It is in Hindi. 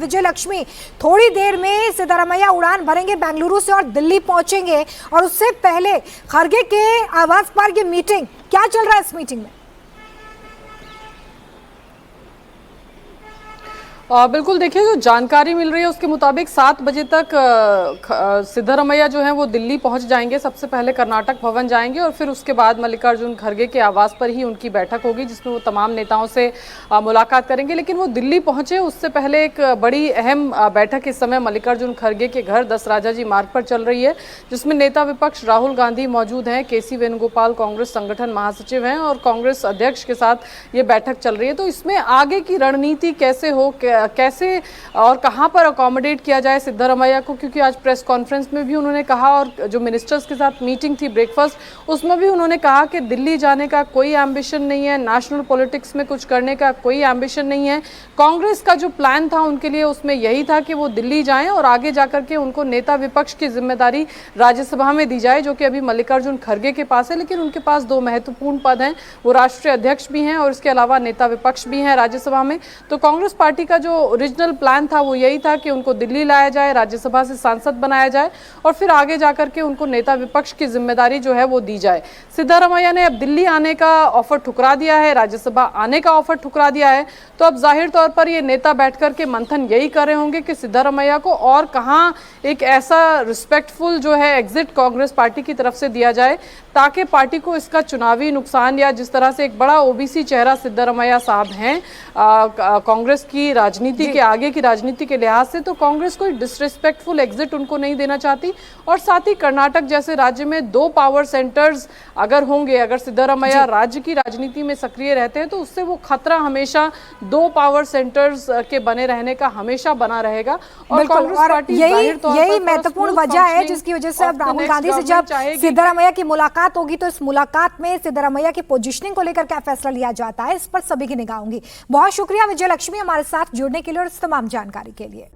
विजय लक्ष्मी, थोड़ी देर में सिद्धारमैया उड़ान भरेंगे बेंगलुरु से और दिल्ली पहुंचेंगे और उससे पहले खड़गे के आवास पर ये मीटिंग, क्या चल रहा है इस मीटिंग में? बिल्कुल, देखिए जो जानकारी मिल रही है उसके मुताबिक 7 बजे तक सिद्धारमैया जो है वो दिल्ली पहुंच जाएंगे। सबसे पहले कर्नाटक भवन जाएंगे और फिर उसके बाद मल्लिकार्जुन खड़गे के आवास पर ही उनकी बैठक होगी जिसमें वो तमाम नेताओं से मुलाकात करेंगे। लेकिन वो दिल्ली पहुंचे उससे पहले एक बड़ी अहम बैठक इस समय मल्लिकार्जुन खड़गे के घर दस राजा जी मार्ग पर चल रही है, जिसमें नेता विपक्ष राहुल गांधी मौजूद हैं, केसी वेणुगोपाल कांग्रेस संगठन महासचिव हैं और कांग्रेस अध्यक्ष के साथ ये बैठक चल रही है। तो इसमें आगे की रणनीति कैसे हो, कैसे और कहां पर अकोमोडेट किया जाए सिद्धारमैया को, क्योंकि आज प्रेस कॉन्फ्रेंस में भी उन्होंने कहा और जो मिनिस्टर्स के साथ मीटिंग थी ब्रेकफास्ट, उसमें भी उन्होंने कहा कि दिल्ली जाने का कोई एम्बिशन नहीं है, नेशनल पॉलिटिक्स में कुछ करने का कोई एम्बिशन नहीं है। कांग्रेस का जो प्लान था उनके लिए उसमें यही था कि वो दिल्ली जाएं और आगे जाकर के उनको नेता विपक्ष की जिम्मेदारी राज्यसभा में दी जाए, जो कि अभी मल्लिकार्जुन खड़गे के पास है। लेकिन उनके पास 2 महत्वपूर्ण पद हैं, वो राष्ट्रीय अध्यक्ष भी हैं और इसके अलावा नेता विपक्ष भी हैं राज्यसभा में। तो कांग्रेस पार्टी का जो ओरिजिनल प्लान था वो यही था कि उनको दिल्ली लाया जाए, राज्यसभा से सांसद बनाया जाए और फिर आगे जाकर के उनको नेता विपक्ष की जिम्मेदारी जो है वो दी जाए। सिद्धारमैया ने अब दिल्ली आने का ऑफर ठुकरा दिया है, राज्यसभा आने का ऑफर ठुकरा दिया है। तो अब जाहिर तौर पर ये नेता बैठकर के मंथन यही कर रहे होंगे कि सिद्धारमैया को और कहां एक ऐसा रिस्पेक्टफुल जो है एग्जिट कांग्रेस पार्टी की तरफ से दिया जाए ताकि पार्टी को इसका चुनावी नुकसान, या जिस तरह से एक बड़ा ओबीसी चेहरा सिद्धारमैया साहब हैं कांग्रेस की राजनीति के आगे की राजनीति के लिहाज से, तो कांग्रेस कोई डिसरिस्पेक्टफुल एग्जिट उनको नहीं देना चाहती। और साथ ही कर्नाटक जैसे राज्य में 2 पावर सेंटर्स अगर होंगे, अगर सिद्धारमैया राज्य की राजनीति में सक्रिय रहते हैं तो उससे वो खतरा हमेशा 2 पावर सेंटर्स के बने रहने का हमेशा बना रहेगा। और कांग्रेस पार्टी यही महत्वपूर्ण वजह है जिसकी वजह से अब राहुल गांधी से जब सिद्धारमैया की मुलाकात होगी तो इस मुलाकात में सिद्धारमैया की पोजीशनिंग को लेकर क्या फैसला लिया जाता है, इस पर सभी की निगाह होंगी। बहुत शुक्रिया विजय लक्ष्मी हमारे साथ जुड़ने के लिए और इस तमाम जानकारी के लिए।